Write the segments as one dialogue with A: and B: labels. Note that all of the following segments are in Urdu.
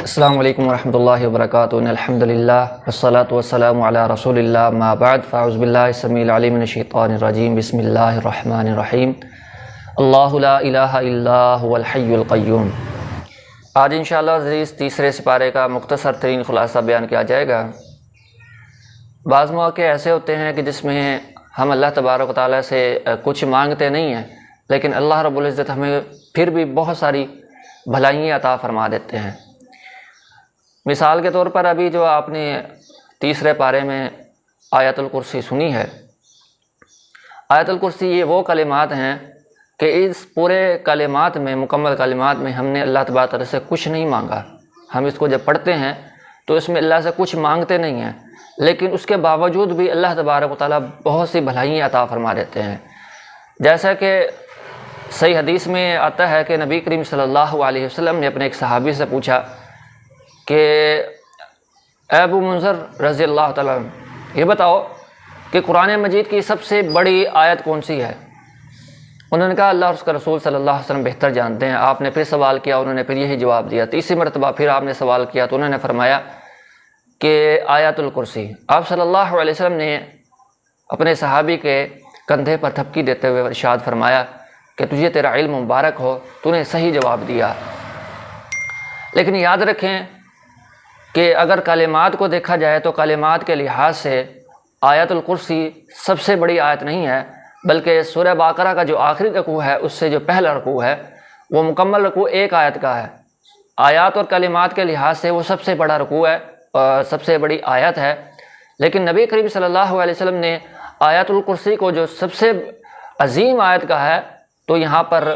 A: السلام علیکم ورحمۃ اللہ وبرکاتہ الحمد للہ والصلاۃ والسلام علی رسول اللہ ما بعد فاعوذ باللہ السمیع العلیم من الشیطان الرجیم بسم اللہ الرحمن الرحیم اللہ لا الہ الا هو الحی القیوم۔ آج انشاءاللہ عزیز تیسرے سپارے کا مختصر ترین خلاصہ بیان کیا جائے گا۔ بعض مواقع ایسے ہوتے ہیں کہ جس میں ہم اللہ تبارک و تعالیٰ سے کچھ مانگتے نہیں ہیں، لیکن اللہ رب العزت ہمیں پھر بھی بہت ساری بھلائیاں عطا فرما دیتے ہیں۔ مثال کے طور پر ابھی جو آپ نے تیسرے پارے میں آیت الکرسی سنی ہے، آیت الکرسی یہ وہ کلمات ہیں کہ اس پورے کلمات میں، مکمل کلمات میں ہم نے اللہ تبارک و تعالیٰ سے کچھ نہیں مانگا۔ ہم اس کو جب پڑھتے ہیں تو اس میں اللہ سے کچھ مانگتے نہیں ہیں، لیکن اس کے باوجود بھی اللہ تبارک و تعالیٰ بہت سی بھلائیاں عطا فرما دیتے ہیں۔ جیسا کہ صحیح حدیث میں آتا ہے کہ نبی کریم صلی اللہ علیہ وسلم نے اپنے ایک صحابی سے پوچھا کہ اے ابو منذر رضی اللہ تعالیٰ عنہ، یہ بتاؤ کہ قرآن مجید کی سب سے بڑی آیت کون سی ہے؟ انہوں نے کہا اللہ اور اس کا رسول صلی اللہ علیہ وسلم بہتر جانتے ہیں۔ آپ نے پھر سوال کیا، انہوں نے پھر یہی جواب دیا۔ تیسری مرتبہ پھر آپ نے سوال کیا تو انہوں نے فرمایا کہ آیت الکرسی۔ آپ صلی اللہ علیہ وسلم نے اپنے صحابی کے کندھے پر تھپکی دیتے ہوئے ارشاد فرمایا کہ تجھے تیرا علم مبارک ہو، تو نے صحیح جواب دیا۔ لیکن یاد رکھیں کہ اگر کلمات کو دیکھا جائے تو کلمات کے لحاظ سے آیت الکرسی سب سے بڑی آیت نہیں ہے، بلکہ سورہ بقرہ کا جو آخری رکوع ہے اس سے جو پہلا رکوع ہے وہ مکمل رکوع ایک آیت کا ہے۔ آیات اور کلمات کے لحاظ سے وہ سب سے بڑا رکوع ہے اور سب سے بڑی آیت ہے، لیکن نبی کریم صلی اللہ علیہ وسلم نے آیت الکرسی کو جو سب سے عظیم آیت کا ہے تو یہاں پر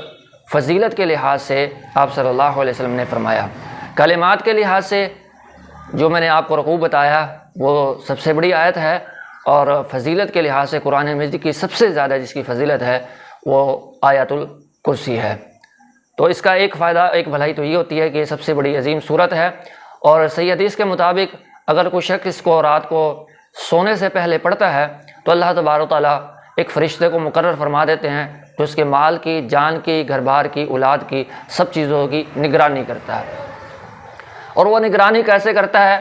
A: فضیلت کے لحاظ سے آپ صلی اللہ علیہ وسلم نے فرمایا۔ کلمات کے لحاظ سے جو میں نے آپ کو رکوع بتایا وہ سب سے بڑی آیت ہے، اور فضیلت کے لحاظ سے قرآن مجید کی سب سے زیادہ جس کی فضیلت ہے وہ آیت الکرسی ہے۔ تو اس کا ایک فائدہ، ایک بھلائی تو یہ ہوتی ہے کہ یہ سب سے بڑی عظیم صورت ہے، اور صحیح حدیث کے مطابق اگر کوئی شخص اس کو رات کو سونے سے پہلے پڑھتا ہے تو اللہ تبارک و تعالیٰ ایک فرشتے کو مقرر فرما دیتے ہیں تو اس کے مال کی، جان کی، گھر بار کی، اولاد کی، سب چیزوں کی نگرانی کرتا ہے۔ اور وہ نگرانی کیسے کرتا ہے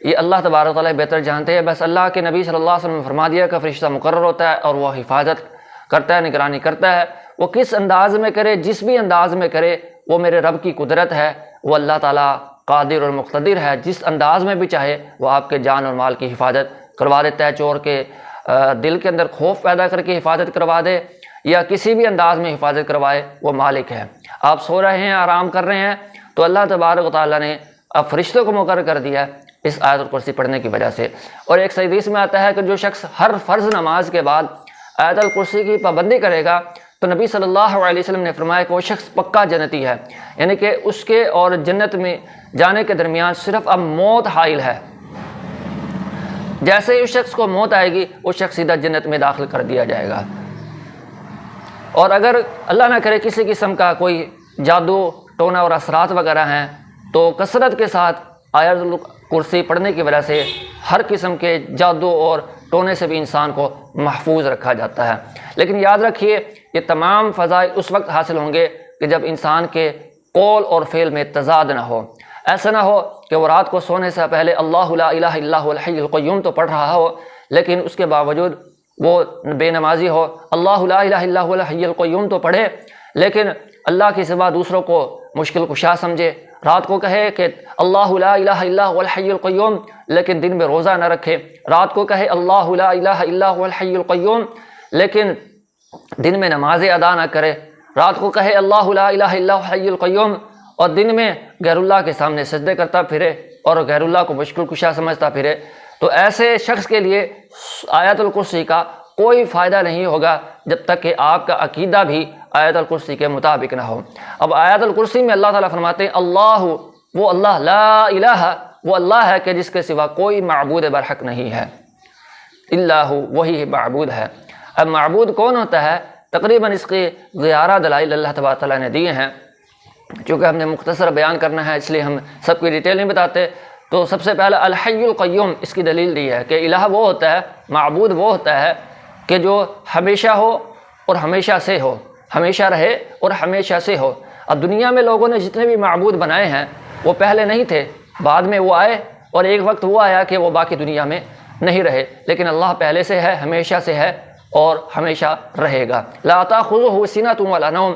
A: یہ اللہ تبارک و تعالیٰ بہتر جانتے ہیں۔ بس اللہ کے نبی صلی اللہ علیہ وسلم نے فرما دیا کہ فرشتہ مقرر ہوتا ہے اور وہ حفاظت کرتا ہے، نگرانی کرتا ہے۔ وہ کس انداز میں کرے، جس بھی انداز میں کرے، وہ میرے رب کی قدرت ہے۔ وہ اللہ تعالیٰ قادر اور مقتدر ہے، جس انداز میں بھی چاہے وہ آپ کے جان اور مال کی حفاظت کروا دیتا ہے۔ چور کے دل کے اندر خوف پیدا کر کے حفاظت کروا دے یا کسی بھی انداز میں حفاظت کروائے، وہ مالک ہے۔ آپ سو رہے ہیں، آرام کر رہے ہیں تو اللہ تبارک و تعالیٰ نے اب فرشتوں کو مقرر کر دیا اس آیت الکرسی پڑھنے کی وجہ سے۔ اور ایک صحیح حدیث میں آتا ہے کہ جو شخص ہر فرض نماز کے بعد آیت الکرسی کی پابندی کرے گا تو نبی صلی اللہ علیہ وسلم نے فرمایا کہ وہ شخص پکا جنتی ہے، یعنی کہ اس کے اور جنت میں جانے کے درمیان صرف اب موت حائل ہے۔ جیسے ہی اس شخص کو موت آئے گی وہ شخص سیدھا جنت میں داخل کر دیا جائے گا۔ اور اگر اللہ نہ کرے کسی قسم کا کوئی جادو ٹونا اور اثرات وغیرہ ہیں تو کثرت کے ساتھ آیت الکرسی پڑھنے کی وجہ سے ہر قسم کے جادو اور ٹونے سے بھی انسان کو محفوظ رکھا جاتا ہے۔ لیکن یاد رکھیے یہ تمام فضائل اس وقت حاصل ہوں گے کہ جب انسان کے قول اور فعل میں تضاد نہ ہو۔ ایسا نہ ہو کہ وہ رات کو سونے سے پہلے اللہ لا الہ الا هو الحی القیوم تو پڑھ رہا ہو، لیکن اس کے باوجود وہ بے نمازی ہو۔ اللہ لا الہ الا هو الحی القیوم تو پڑھے، لیکن اللہ کے سوا دوسروں کو مشکل کشا سمجھے۔ رات کو کہے کہ اللہ لا الہ الا هو الحی القیوم، لیکن دن میں روزہ نہ رکھے۔ رات کو کہے اللہ لا الہ الا هو الحی القیوم، لیکن دن میں نماز ادا نہ کرے۔ رات کو کہے اللہ لا الہ الا هو الحی القیوم اور دن میں غیر اللہ کے سامنے سجدے کرتا پھرے اور غیر اللہ کو مشکل کشا سمجھتا پھرے، تو ایسے شخص کے لیے آیت الکرسی کا کوئی فائدہ نہیں ہوگا جب تک کہ آپ کا عقیدہ بھی آیت الکرسی کے مطابق نہ ہو۔ اب آیت الکرسی میں اللہ تعالیٰ فرماتے ہیں اللہ، وہ اللہ، لا الہ، وہ اللہ ہے کہ جس کے سوا کوئی معبود برحق نہیں ہے، الا ہو، وہی معبود ہے۔ اب معبود کون ہوتا ہے؟ تقریباً اس کے 11 دلائل اللہ تبارک تعالیٰ نے دیے ہیں۔ چونکہ ہم نے مختصر بیان کرنا ہے اس لیے ہم سب کی ڈیٹیل نہیں بتاتے، تو سب سے پہلا الحی القیوم اس کی دلیل دی ہے کہ الہ وہ ہوتا ہے، معبود وہ ہوتا ہے کہ جو ہمیشہ ہو اور ہمیشہ سے ہو، ہمیشہ رہے اور ہمیشہ سے ہو۔ اب دنیا میں لوگوں نے جتنے بھی معبود بنائے ہیں وہ پہلے نہیں تھے، بعد میں وہ آئے اور ایک وقت وہ آیا کہ وہ باقی دنیا میں نہیں رہے، لیکن اللہ پہلے سے ہے، ہمیشہ سے ہے اور ہمیشہ رہے گا۔ لا تأخذہ سنۃ ولا نوم،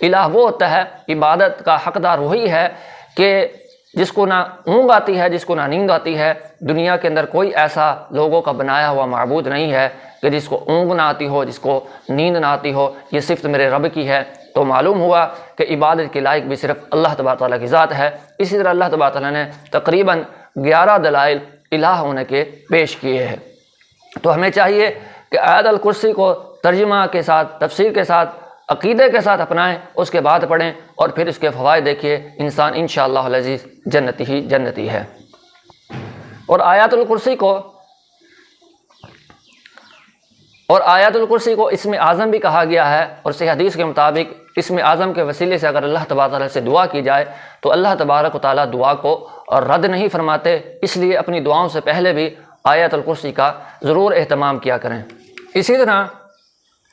A: الہ وہ ہوتا ہے، عبادت کا حقدار وہی ہے کہ جس کو نہ اونگ آتی ہے، جس کو نہ نیند آتی ہے۔ دنیا کے اندر کوئی ایسا لوگوں کا بنایا ہوا معبود نہیں ہے کہ جس کو اونگ نہ آتی ہو، جس کو نیند نہ آتی ہو، یہ صفت میرے رب کی ہے۔ تو معلوم ہوا کہ عبادت کے لائق بھی صرف اللہ تبارک تعالیٰ کی ذات ہے۔ اسی طرح اللہ تبارک تعالیٰ نے تقریباً 11 دلائل الہ ہونے کے پیش کیے ہیں۔ تو ہمیں چاہیے کہ آیت الکرسی کو ترجمہ کے ساتھ، تفسیر کے ساتھ، عقیدے کے ساتھ اپنائیں، اس کے بعد پڑھیں اور پھر اس کے فوائد دیکھیے، انسان انشاءاللہ العزیز جنتی ہی جنتی ہے۔ اور آیت الکرسی کو اسم اعظم بھی کہا گیا ہے، اور صحیح حدیث کے مطابق اسم اعظم کے وسیلے سے اگر اللہ تبارک تعالیٰ سے دعا کی جائے تو اللہ تبارک و تعالیٰ دعا کو رد نہیں فرماتے، اس لیے اپنی دعاؤں سے پہلے بھی آیت الکرسی کا ضرور اہتمام کیا کریں۔ اسی طرح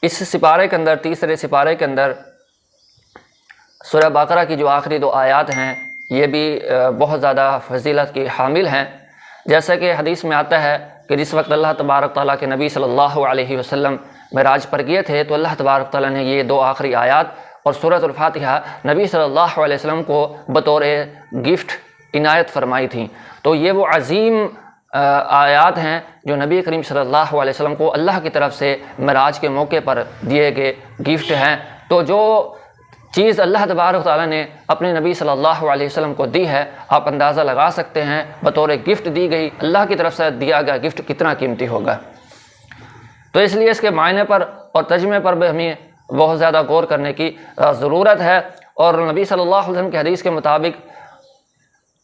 A: اس سپارے کے اندر، تیسرے سپارے کے اندر سورہ بقرہ کی جو آخری 2 آیات ہیں یہ بھی بہت زیادہ فضیلت کی حامل ہیں۔ جیسا کہ حدیث میں آتا ہے کہ جس وقت اللہ تبارک تعالیٰ کے نبی صلی اللہ علیہ وسلم معراج پر گئے تھے تو اللہ تبارک تعالیٰ نے یہ 2 آخری آیات اور سورۃ الفاتحہ نبی صلی اللہ علیہ وسلم کو بطور گفٹ عنایت فرمائی تھیں۔ تو یہ وہ عظیم آیات ہیں جو نبی کریم صلی اللہ علیہ وسلم کو اللہ کی طرف سے معراج کے موقع پر دیے گئے گفٹ ہیں۔ تو جو چیز اللہ تبارک تعالیٰ نے اپنے نبی صلی اللہ علیہ وسلم کو دی ہے، آپ اندازہ لگا سکتے ہیں بطور گفٹ دی گئی، اللہ کی طرف سے دیا گیا گفٹ کتنا قیمتی ہوگا۔ تو اس لیے اس کے معنی پر اور ترجمے پر بھی ہمیں بہت زیادہ غور کرنے کی ضرورت ہے۔ اور نبی صلی اللہ علیہ وسلم کے حدیث کے مطابق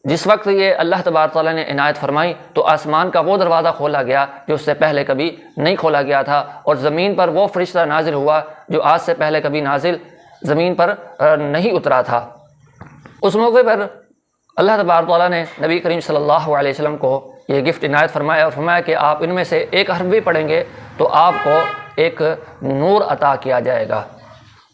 A: جس وقت یہ اللہ تبارک تعالیٰ نے عنایت فرمائی تو آسمان کا وہ دروازہ کھولا گیا جو اس سے پہلے کبھی نہیں کھولا گیا تھا، اور زمین پر وہ فرشتہ نازل ہوا جو آج سے پہلے کبھی نازل زمین پر نہیں اترا تھا۔ اس موقع پر اللہ تبارک تعالیٰ نے نبی کریم صلی اللہ علیہ وسلم کو یہ گفٹ عنایت فرمایا اور فرمایا کہ آپ ان میں سے ایک حرف بھی پڑھیں گے تو آپ کو ایک نور عطا کیا جائے گا۔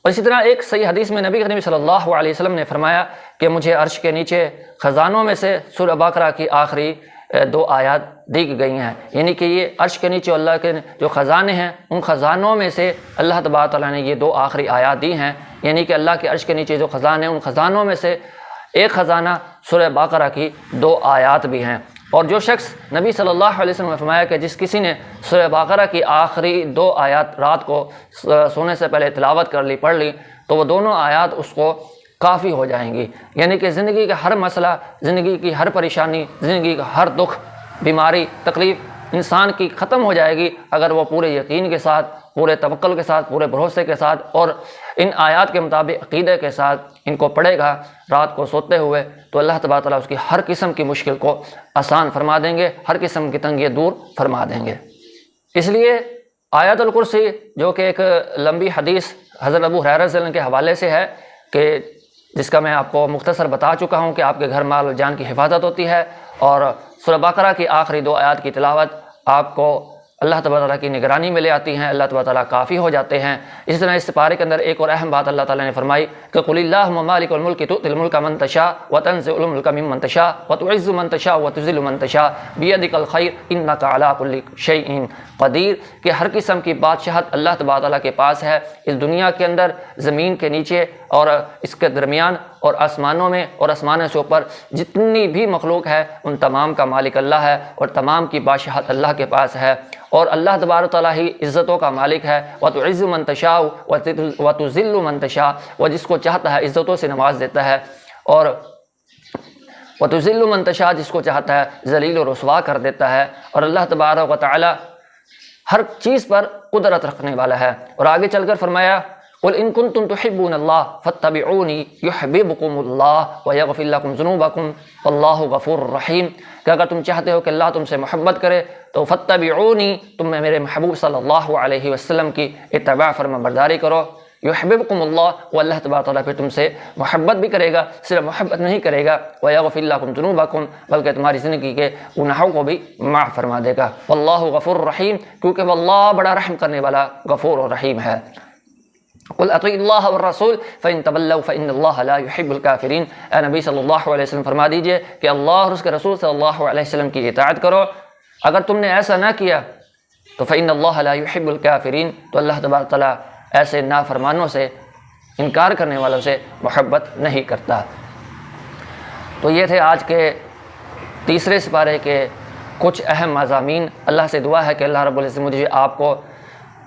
A: اور اسی طرح ایک صحیح حدیث میں نبی کریم صلی اللہ علیہ وسلم نے فرمایا کہ مجھے عرش کے نیچے خزانوں میں سے سورہ بقرہ کی آخری 2 آیات دی گئی ہیں، یعنی کہ یہ عرش کے نیچے اللہ کے جو خزانے ہیں ان خزانوں میں سے اللہ تبارک تعالیٰ نے یہ 2 آخری آیات دی ہیں، یعنی کہ اللہ کے عرش کے نیچے جو خزانے ہیں ان خزانوں میں سے ایک خزانہ سورہ بقرہ کی 2 آیات بھی ہیں۔ اور جو شخص نبی صلی اللہ علیہ وسلم نے فرمایا کہ جس کسی نے سورہ بقرہ کی آخری 2 آیات رات کو سونے سے پہلے تلاوت کر لی، پڑھ لی، تو وہ دونوں آیات اس کو کافی ہو جائیں گی، یعنی کہ زندگی کا ہر مسئلہ، زندگی کی ہر پریشانی، زندگی کا ہر دکھ، بیماری، تکلیف انسان کی ختم ہو جائے گی اگر وہ پورے یقین کے ساتھ، پورے توکل کے ساتھ، پورے بھروسے کے ساتھ اور ان آیات کے مطابق عقیدے کے ساتھ ان کو پڑھے گا رات کو سوتے ہوئے، تو اللہ تبارک تعالیٰ اس کی ہر قسم کی مشکل کو آسان فرما دیں گے، ہر قسم کی تنگی دور فرما دیں گے۔ اس لیے آیت الکرسی جو کہ ایک لمبی حدیث حضرت ابو ہریرہ رضی اللہ عنہ کے حوالے سے ہے کہ جس کا میں آپ کو مختصر بتا چکا ہوں کہ آپ کے گھر مال و جان کی حفاظت ہوتی ہے، اور سورہ بقرہ کی آخری 2 آیات کی تلاوت آپ کو اللہ تبارک تعالیٰ کی نگرانی میں لے آتی ہیں، اللہ تبارک تعالیٰ کافی ہو جاتے ہیں۔ اسی طرح اس سپارے کے اندر ایک اور اہم بات اللہ تعالیٰ نے فرمائی کہ قل اللہم مالک الملک تؤتی الملک من تشاء وتنزع الملک ممن تشاء وتعز من تشاء وتذل من تشاء بیدک الخیر انک علی کل شیء قدیر، کہ ہر قسم کی بادشاہت اللہ تبارک تعالیٰ کے پاس ہے، اس دنیا کے اندر، زمین کے نیچے اور اس کے درمیان اور آسمانوں میں اور آسمانوں سے اوپر جتنی بھی مخلوق ہے ان تمام کا مالک اللہ ہے اور تمام کی بادشاہت اللہ کے پاس ہے، اور اللہ تبارک تعالیٰ ہی عزتوں کا مالک ہے۔ وَتُعِزُّ مَن تَشَاءُ وَتُذِلُّ مَن تَشَاءُ، وہ جس کو چاہتا ہے عزتوں سے نواز دیتا ہے، اور وَتُذِلُّ مَن تَشَاءُ جس کو چاہتا ہے ذلیل و رسوا کر دیتا ہے، اور اللہ تبارک و تعالیٰ ہر چیز پر قدرت رکھنے والا ہے۔ اور آگے چل کر فرمایا قُلْ إِن كُنتُمْ تُحِبُّونَ اللَّهَ فَاتَّبِعُونِي يُحْبِبْكُمُ اللَّهُ وَيَغْفِرْ لَكُمْ ذُنُوبَكُمْ وَاللَّهُ غَفُورٌ رَحِيمٌ، کہ اگر تم چاہتے ہو کہ اللہ تم سے محبت کرے تو فَاتَّبِعُونِی، تم میرے محبوب صلی اللہ علیہ وسلم کی اتباع فرما برداری کرو، یحببکم اللہ، وہ اللہ تبارک تعالیٰ پھر تم سے محبت بھی کرے گا، صرف محبت نہیں کرے گا، وَيَغْفِرْ لَكُمْ ذُنُوبَكُمْ، بلکہ تمہاری زندگی کے گناہوں کو بھی معاف فرما دے گا، واللہ غفور رحیم، کیونکہ وہ اللہ بڑا رحم کرنے والا غفور و رحیم ہے۔ قل اطیعوا اللہ والرسول فإن تولوا فإن اللہ لا يحب الکافرین، اے نبی صلی اللہ علیہ وسلم فرما دیجئے کہ اللہ اور اس کے رسول صلی اللہ علیہ وسلم کی اطاعت کرو، اگر تم نے ایسا نہ کیا تو فإن اللہ لا يحب الکافرین، تو اللہ تبارک تعالیٰ ایسے نافرمانوں سے، انکار کرنے والوں سے محبت نہیں کرتا۔ تو یہ تھے آج کے تیسرے سپارے کے کچھ اہم مضامین۔ اللہ سے دعا ہے کہ اللہ رب العزت مجھے آپ کو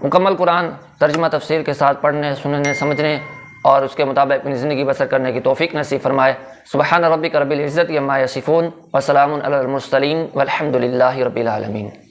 A: مکمل قرآن ترجمہ تفسیر کے ساتھ پڑھنے، سننے، سمجھنے اور اس کے مطابق اپنی زندگی بسر کرنے کی توفیق نصیب فرمائے۔ سبحان ربک رب العزت عما یصفون وسلام علی المرسلین والحمد للہ رب العالمین۔